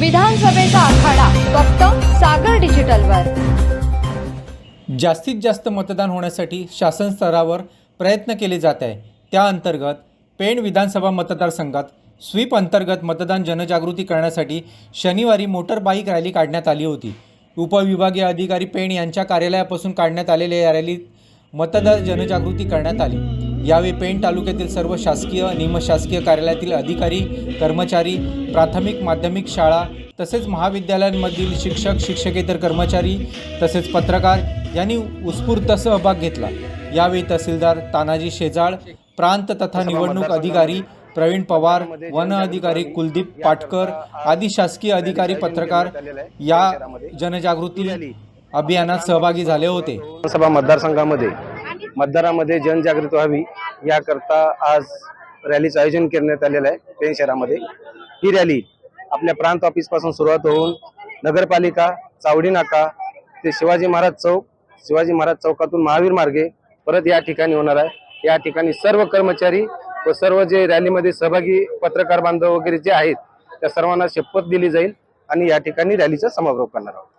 विधानसभेचा आखाडा फक्त सागर डिजिटलवर। जास्तीत जास्त मतदान होण्यासाठी शासन स्तरावर प्रयत्न केले जात आहे। त्या अंतर्गत पेण विधानसभा मतदारसंघात स्वीप अंतर्गत मतदान जनजागृती करण्यासाठी शनिवारी मोटर बाईक रॅली काढण्यात आली होती। उपविभागीय अधिकारी पेण यांच्या कार्यालयापासून काढण्यात आलेल्या या रॅलीत मतदार जनजागृती करण्यात आली। यावेळी पेण तालुक्यातील सर्व शासकीय निमशासकीय कार्यालयातील अधिकारी कर्मचारी, प्राथमिक माध्यमिक शाळा तसेच महाविद्यालयांमधील शिक्षक शिक्षकेतर कर्मचारी तसेच पत्रकार यांनी उत्स्फूर्त सहभाग घेतला। यावेळी तहसीलदार तानाजी शेजाळ, प्रांत तथा निवडणूक अधिकारी प्रवीण पवार, वन अधिकारी कुलदीप पाटकर आदी शासकीय अधिकारी पत्रकार या जनजागृती अभियानात सहभागी झाले होते। विधानसभा मतदारसंघामध्ये मतदारांमध्ये जनजागृती व्हावी याकरता आज रॅलीचं आयोजन करण्यात आलेलं आहे। पेण शहरामध्ये ही रॅली आपल्या प्रांत ऑफिस पासून सुरुवात होऊन नगरपालिका चावडी नाका ते शिवाजी महाराज चौक, शिवाजी महाराज चौकातून महावीर मार्गे परत या ठिकाणी होणार आहे। या ठिकाणी सर्व कर्मचारी व सर्व जे रॅलीमध्ये सहभागी पत्रकार बांधव वगैरे जे आहेत त्या सर्वांना शपथ दिली जाईल आणि या ठिकाणी रॅलीचा समारोप करणार आहोत।